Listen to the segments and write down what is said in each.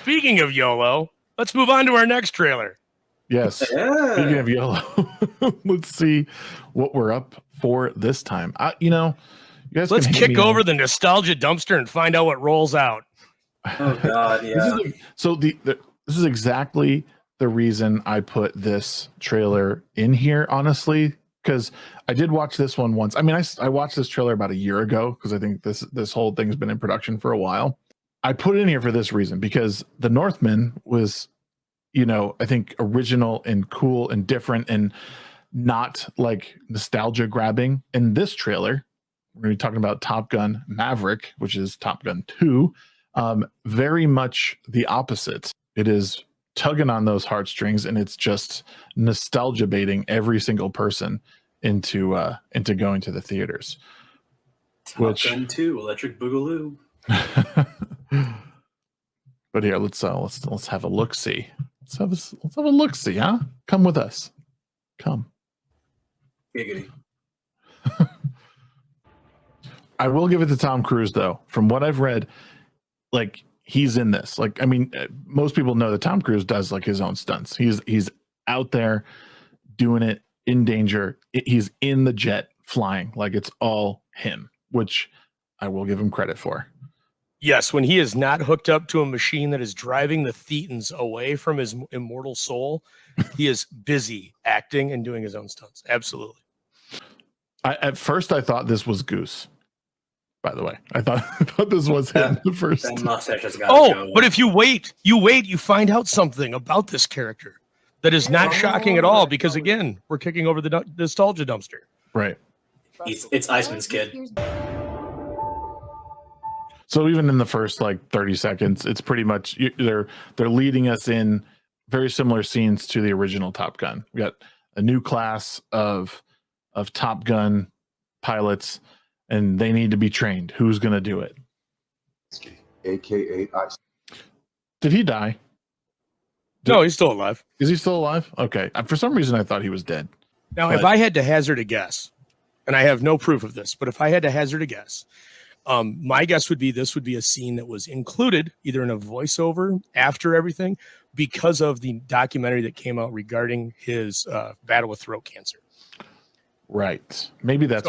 speaking of YOLO, let's move on to our next trailer. Yes. Yeah. Speaking of YOLO, let's see what we're up for this time. You guys Let's can hate kick me over on- the nostalgia dumpster and find out what rolls out. Oh God, yeah. This is exactly the reason I put this trailer in here, honestly, because I did watch this one once. I mean, I watched this trailer about a year ago because I think this whole thing's been in production for a while. I put it in here for this reason because The Northman was, I think original and cool and different and not like nostalgia grabbing. In this trailer, we're going to be talking about Top Gun Maverick, which is Top Gun 2. Very much the opposite. It is tugging on those heartstrings, and it's just nostalgia baiting every single person into going to the theaters. Top Gun 2, Electric Boogaloo. But here, let's have a look see. Let's have a look see, huh? Come with us. Come. Giggity. I will give it to Tom Cruise though. From what I've read, like he's in this. Like, I mean, most people know that Tom Cruise does like his own stunts. He's out there doing it in danger. He's in the jet flying. Like it's all him, which I will give him credit for. Yes, when he is not hooked up to a machine that is driving the Thetans away from his immortal soul, he is busy acting and doing his own stunts. Absolutely. At first, I thought this was Goose. By the way, I thought this was him the first. That mustache has got to go. But if you wait, you find out something about this character that is not shocking at all because, again, we're kicking over the nostalgia dumpster. Right. It's Iceman's kid. So even in the first like 30 seconds, it's pretty much they're leading us in very similar scenes to the original Top Gun. We got a new class of Top Gun pilots, and they need to be trained. Who's going to do it? AKA Ice. Did he die? No, he's still alive. Is he still alive? Okay. For some reason, I thought he was dead. Now, if I had to hazard a guess, and I have no proof of this, but if I had to hazard a guess, my guess would be this would be a scene that was included either in a voiceover after everything because of the documentary that came out regarding his battle with throat cancer. Right. Maybe that's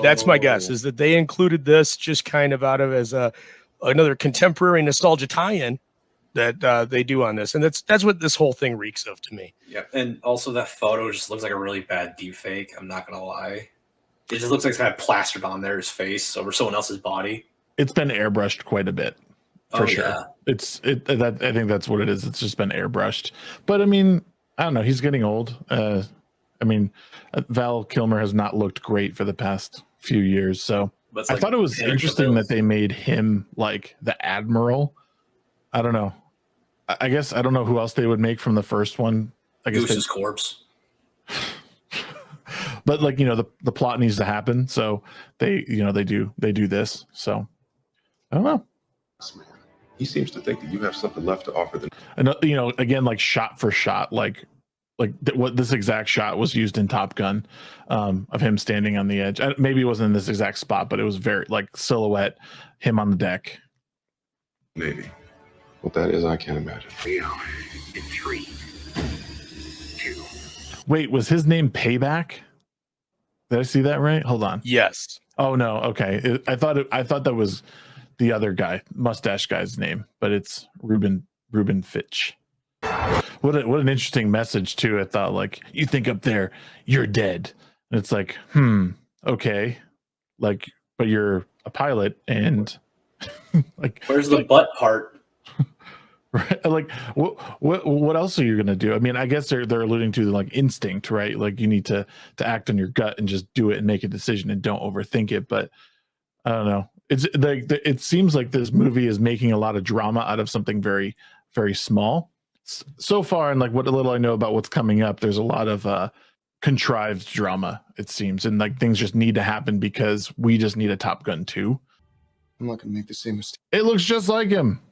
that's my guess, is that they included this just kind of out of as another contemporary nostalgia tie-in that they do on this. And that's what this whole thing reeks of to me. Yeah. And also that photo just looks like a really bad deep fake. I'm not going to lie. It just looks like it's kind of plastered on there, his face over someone else's body. It's been airbrushed quite a bit, for sure. Yeah. I think that's what it is. It's just been airbrushed. But I mean, I don't know. He's getting old. I mean, Val Kilmer has not looked great for the past few years. So I thought it was interesting that they made him like the Admiral. I don't know. I guess I don't know who else they would make from the first one. I guess Goose's corpse. But like, the plot needs to happen. So they do this. So I don't know. Man, he seems to think that you have something left to offer them. And again, like shot for shot, like what this exact shot was used in Top Gun, of him standing on the edge. Maybe it wasn't in this exact spot, but it was very like silhouette, him on the deck. Maybe. What that is, I can't imagine. In 3, 2. Wait, was his name Payback? Did I see that right? Hold on. Yes. Oh no. Okay. I thought that was the other guy, mustache guy's name, but it's Ruben Fitch. What an interesting message too. I thought, like, you think up there you're dead, and it's like, okay, like, but you're a pilot, and like, where's the butt part? Right? Like, what else are you gonna do? I mean, I guess they're alluding to like instinct, right? Like you need to act on your gut and just do it and make a decision and don't overthink it. But I don't know. It's like it seems like this movie is making a lot of drama out of something very, very small so far. And like what little I know about what's coming up, there's a lot of contrived drama, it seems, and like things just need to happen because we just need a Top Gun 2. I'm not gonna make the same mistake. It looks just like him.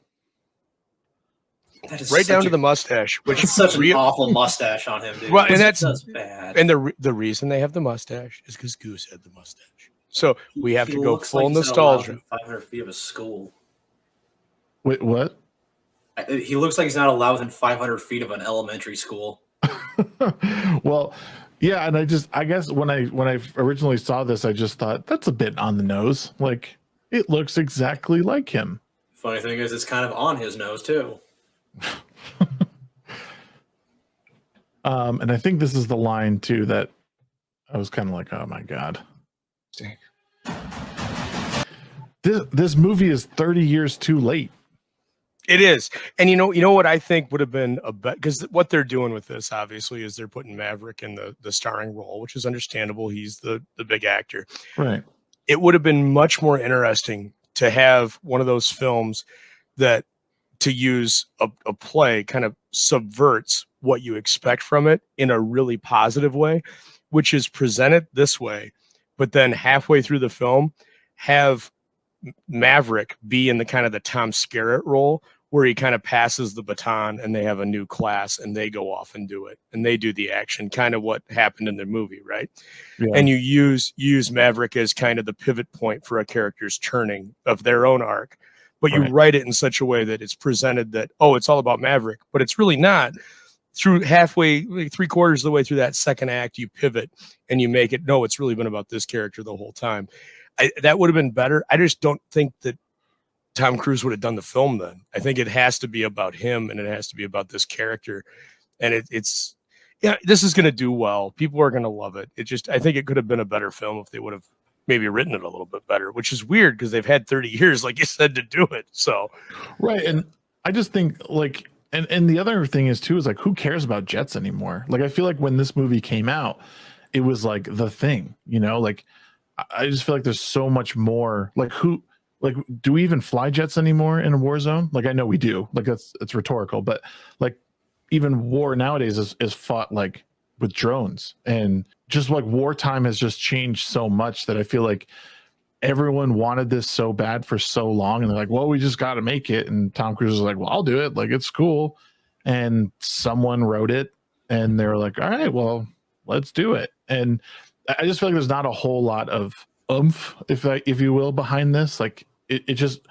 Right down to the mustache, which is such an awful mustache on him, dude. Well, and that's bad. And the reason they have the mustache is because Goose had the mustache. So we have to go full nostalgia. 500 feet of a school. Wait, what? He looks like he's not allowed within 500 feet of an elementary school. Well, yeah, and I guess when I originally saw this, I just thought that's a bit on the nose. Like it looks exactly like him. Funny thing is, it's kind of on his nose too. And I think this is the line too that I was kind of like, oh my god, this movie is 30 years too late. It is. And you know what I think would have been a bet, because what they're doing with this obviously is they're putting Maverick in the starring role, which is understandable. He's the big actor. Right. It would have been much more interesting to have one of those films that, to use a play, kind of subverts what you expect from it in a really positive way, which is presented this way, but then halfway through the film have Maverick be in the kind of the Tom Skerritt role, where he kind of passes the baton and they have a new class and they go off and do it and they do the action, kind of what happened in the movie, right? Yeah. And you use Maverick as kind of the pivot point for a character's turning of their own arc, but you write it in such a way that it's presented that, oh, it's all about Maverick, but it's really not. Through halfway, like 3/4 of the way through that second act, you pivot and you make it, no, it's really been about this character the whole time. That would have been better. I just don't think that Tom Cruise would have done the film then. I think it has to be about him and it has to be about this character. And it's this is going to do well. People are going to love it. I think it could have been a better film if they would have maybe written it a little bit better, which is weird because they've had 30 years, like you said, to do it. So, right. And I just think like, and the other thing is too, is like, who cares about jets anymore? Like, I feel like when this movie came out, it was like the thing, like, I just feel like there's so much more. Like, do we even fly jets anymore in a war zone? Like, I know we do. Like, it's rhetorical, but like, even war nowadays is fought like with drones, and just like wartime has just changed so much that I feel like everyone wanted this so bad for so long, and they're like, well, we just got to make it. And Tom Cruise is like, well, I'll do it. Like, it's cool. And someone wrote it, and they're like, all right, well, let's do it. And I just feel like there's not a whole lot of oomph, if you will, behind this. Like it just,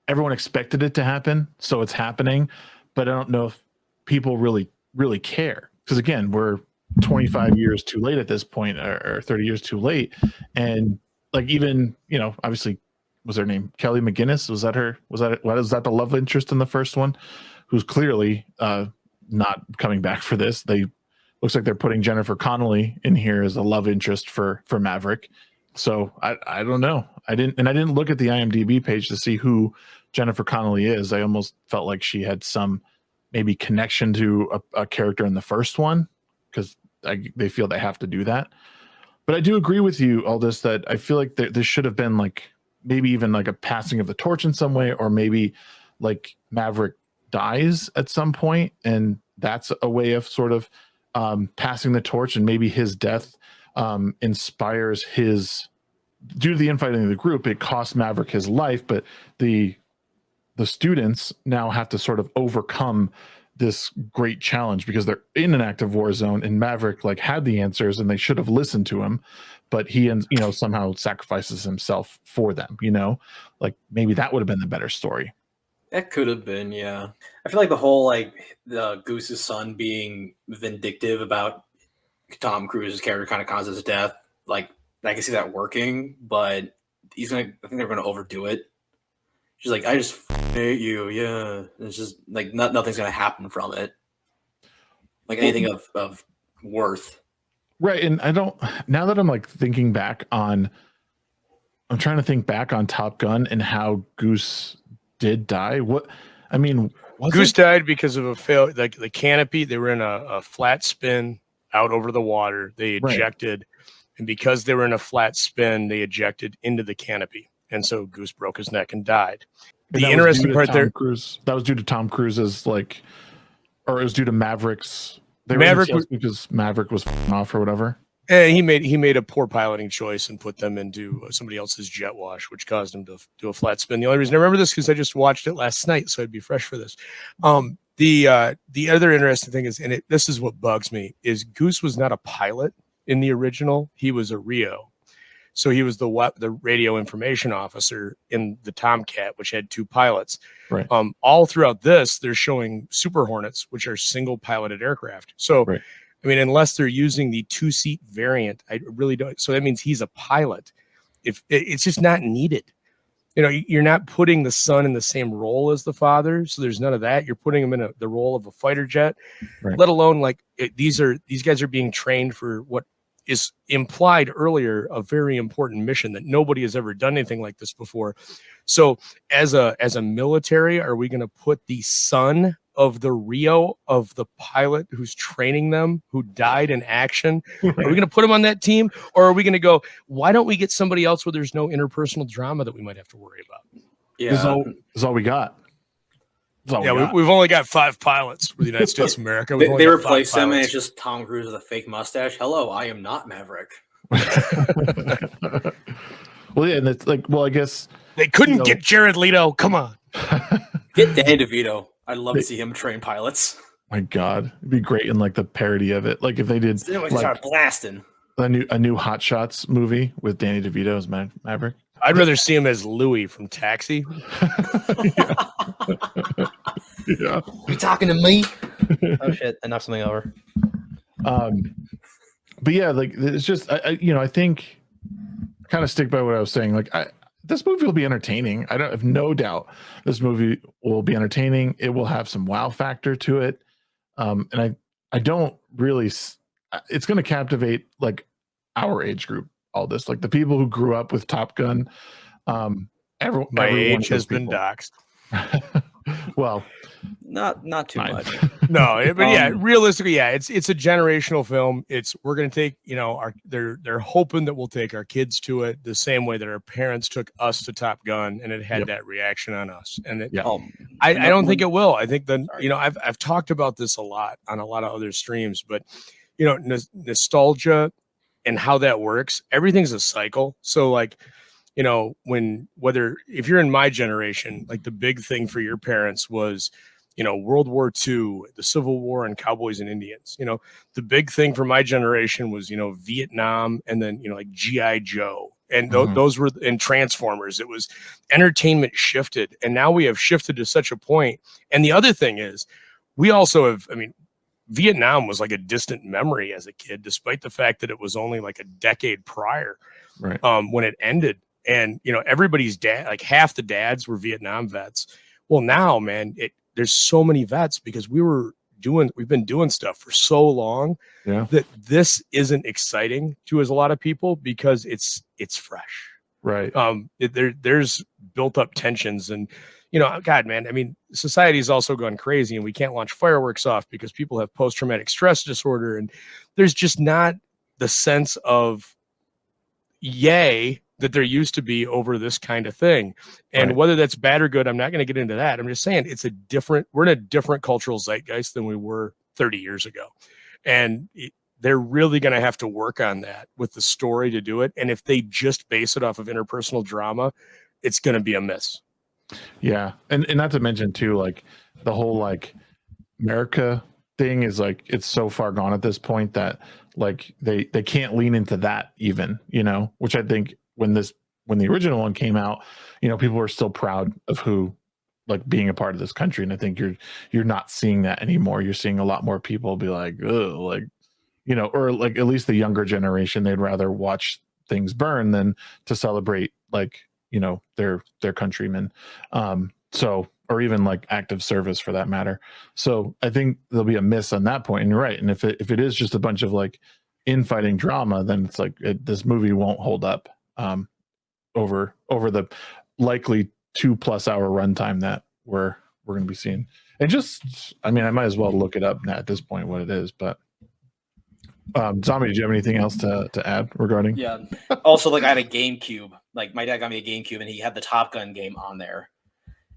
everyone expected it to happen, so it's happening. But I don't know if people really care, because again, we're 25 years too late at this point, or 30 years too late. And like, even obviously, was her name Kelly McGinnis? Was that that the love interest in the first one, who's clearly not coming back for this? Looks like they're putting Jennifer Connelly in here as a love interest for Maverick. So I don't know. I didn't look at the IMDb page to see who Jennifer Connelly is. I almost felt like she had some maybe connection to a character in the first one, because they feel they have to do that. But I do agree with you, Aldous, that I feel like there should have been like maybe even like a passing of the torch in some way, or maybe like Maverick dies at some point, and that's a way of sort of passing the torch, and maybe his death inspires his, due to the infighting of the group, it costs Maverick his life, but the students now have to sort of overcome this great challenge because they're in an active war zone, and Maverick like had the answers and they should have listened to him, but he somehow sacrifices himself for them. Like maybe that would have been the better story. That could have been, yeah. I feel like the whole like the Goose's son being vindictive about Tom Cruise's character kind of causes his death. Like, I can see that working, but I think they're gonna overdo it. She's like, I just hate you, yeah. And it's just like nothing's gonna happen from it. Like anything of worth. Right. And now that I'm like thinking back on, I'm trying to think back on Top Gun and how Goose did die. Goose died because of a fail, like the canopy. They were in a flat spin out over the water. They ejected, and because they were in a flat spin, they ejected into the canopy, and so Goose broke his neck and died. The interesting part there, that was due to Tom Cruise's or it was due to Maverick's. Because Maverick was off or whatever. He made a poor piloting choice and put them into somebody else's jet wash, which caused him to do a flat spin. The only reason I remember this because I just watched it last night, so I'd be fresh for this. The other interesting thing is, and this is what bugs me, is Goose was not a pilot in the original. He was a Rio. So he was the radio information officer in the Tomcat, which had 2 pilots. Right. All throughout this, they're showing Super Hornets, which are single piloted aircraft. So, Right. I mean, unless they're using the 2-seat variant, I really don't. So that means he's a pilot. If it's just not needed. You know, you're not putting the son in the same role as the father, so there's none of that. You're putting him in the role of a fighter jet, Right. let alone like these guys are being trained for what is implied earlier, a very important mission that nobody has ever done anything like this before. So as a military, are we going to put the son of the Rio of the pilot who's training them, who died in action? Are we going to put him on that team, or are we going to go, why don't we get somebody else where there's no interpersonal drama that we might have to worry about? Yeah, This is all we got. We've only got 5 pilots for the United States of America. They replaced him, and it's just Tom Cruise with a fake mustache. Hello, I am not Maverick. Well, yeah, and it's like, well, I guess they couldn't get Jared Leto. Come on, get Danny DeVito. I'd love to see him train pilots. My God, it'd be great in like the parody of it, like if they did Start blasting a new Hot Shots movie with Danny DeVito as Maverick. I'd rather see him as Louis from Taxi. Yeah. You talking to me? Oh shit! I knocked something over. But yeah, like it's just I think kind of stick by what I was saying. Like this movie will be entertaining. I have no doubt this movie will be entertaining. It will have some wow factor to it. And I don't really. It's going to captivate like our age group. All this, like the people who grew up with Top Gun. My age has been doxed. Well, not too much. No, but yeah, realistically, yeah, it's a generational film. We're going to take, they're hoping that we'll take our kids to it the same way that our parents took us to Top Gun, and it had that reaction on us. And I don't think it will. I think I've talked about this a lot on a lot of other streams, but nostalgia and how that works, everything's a cycle. So like, if you're in my generation, like the big thing for your parents was, World War II, the Civil War, and cowboys and Indians. The big thing for my generation was, Vietnam, and then, like G.I. Joe. And those were in Transformers. It was entertainment shifted. And now we have shifted to such a point. And the other thing is, we also have, Vietnam was like a distant memory as a kid, despite the fact that it was only like a decade prior, right, when it ended. And, everybody's dad, like half the dads were Vietnam vets. Well, now, man, there's so many vets because we've been doing stuff for so long that this isn't exciting to a lot of people because it's fresh. Right. There's built up tensions and, God, man, society's also gone crazy and we can't launch fireworks off because people have post-traumatic stress disorder. And there's just not the sense of yay that there used to be over this kind of thing. And whether that's bad or good, I'm not going to get into that. I'm just saying we're in a different cultural zeitgeist than we were 30 years ago. And they're really going to have to work on that with the story to do it. And if they just base it off of interpersonal drama, it's going to be a miss. Yeah. And not to mention too, like the whole like America thing is like, it's so far gone at this point that like they can't lean into that even, which I think when the original one came out, people were still proud of who like being a part of this country. And I think you're not seeing that anymore. You're seeing a lot more people be like, oh, like, or like at least the younger generation, they'd rather watch things burn than to celebrate like, their countrymen. Or even like active service for that matter. So I think there'll be a miss on that point. And you're right. And if it is just a bunch of like infighting drama, then it's like this movie won't hold up over the likely 2+ hour runtime that we're going to be seeing. And just, I might as well look it up at this point what it is. But Zombie, did you have anything else to add regarding? Yeah. Also, like I had a GameCube. Like my dad got me a GameCube, and he had the Top Gun game on there.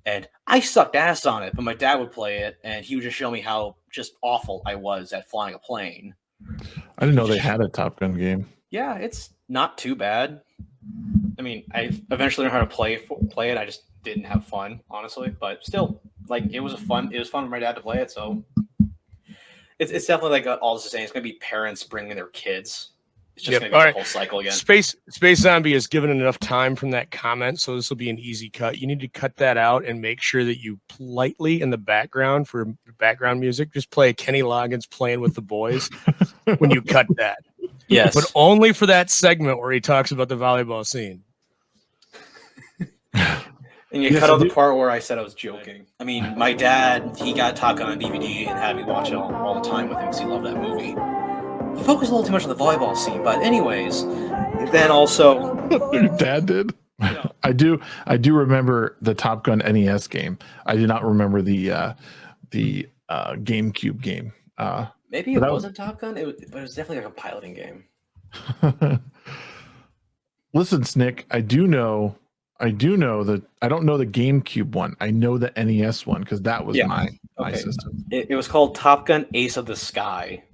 And I sucked ass on it, but my dad would play it, and he would just show me how just awful I was at flying a plane. I didn't know they had a Top Gun game. Yeah, it's not too bad. I eventually learned how to play it. I just didn't have fun, honestly. But still, like it was fun for my dad to play it. So it's definitely like all this is saying. It's gonna be parents bringing their kids It's just Yep. going to go All the right. whole cycle again. Space Zombie has given enough time from that comment, so this will be an easy cut. You need to cut that out and make sure that you politely in the background for background music just play Kenny Loggins playing with the boys when you cut that. Yes. But only for that segment where he talks about the volleyball scene. And you cut out the part where I said I was joking. I mean, my dad, he got Top Gun on DVD and had me watch it all the time with him because he loved that movie. He focused a little too much on the volleyball scene, but anyways, then also... Your dad did? Yeah. I do remember the Top Gun NES game. I do not remember the GameCube game. Maybe it wasn't Top Gun, but it was definitely like a piloting game. Listen, Snick, I do know that I don't know the GameCube one. I know the NES one because that was my system. It was called Top Gun Ace of the Sky.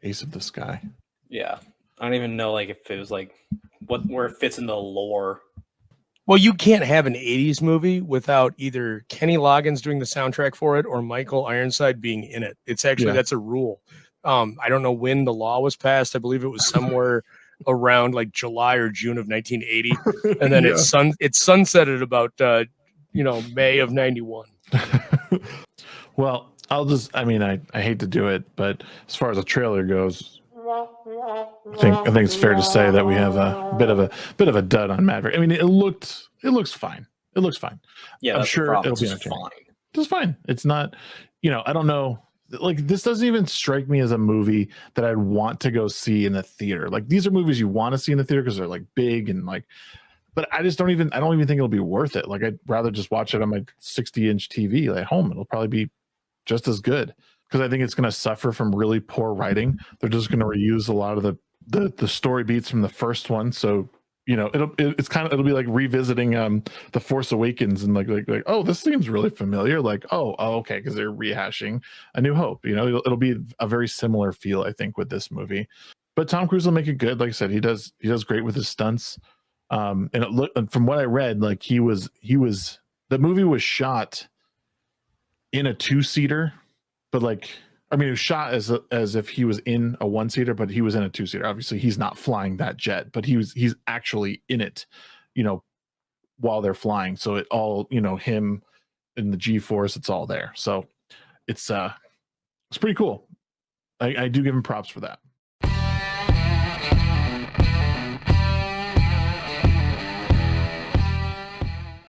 Ace of the Sky. Yeah. I don't even know if it was where it fits in the lore. Well, you can't have an 80s movie without either Kenny Loggins doing the soundtrack for it or Michael Ironside being in it. It's actually, that's a rule. I don't know when the law was passed. I believe it was somewhere around July or June of 1980. And then it sunsetted about, May of 91. Well, I hate to do it, but as far as the trailer goes, I think it's fair to say that we have a bit of a dud on Maverick. I mean, it looks fine. It looks fine. Yeah, I'm sure it'll be fine. It's fine. It's not, I don't know. This doesn't even strike me as a movie that I'd want to go see in the theater. These are movies you want to see in the theater because they're big and but I don't even think it'll be worth it. I'd rather just watch it on my 60-inch TV at home. It'll probably be just as good because I think it's going to suffer from really poor writing. They're just going to reuse a lot of the story beats from the first one. So, it'll be like revisiting The Force Awakens and like, oh, this seems really familiar. Okay, because they're rehashing A New Hope. It'll be a very similar feel, I think, with this movie. But Tom Cruise will make it good. Like I said, he does great with his stunts. And it looked, from what I read, the movie was shot in a 2-seater, but it was shot as if he was in a 1-seater, but he was in a 2-seater. Obviously, he's not flying that jet, but he's actually in it, while they're flying. So it all, him and the G-force, it's all there. So it's pretty cool. I do give him props for that.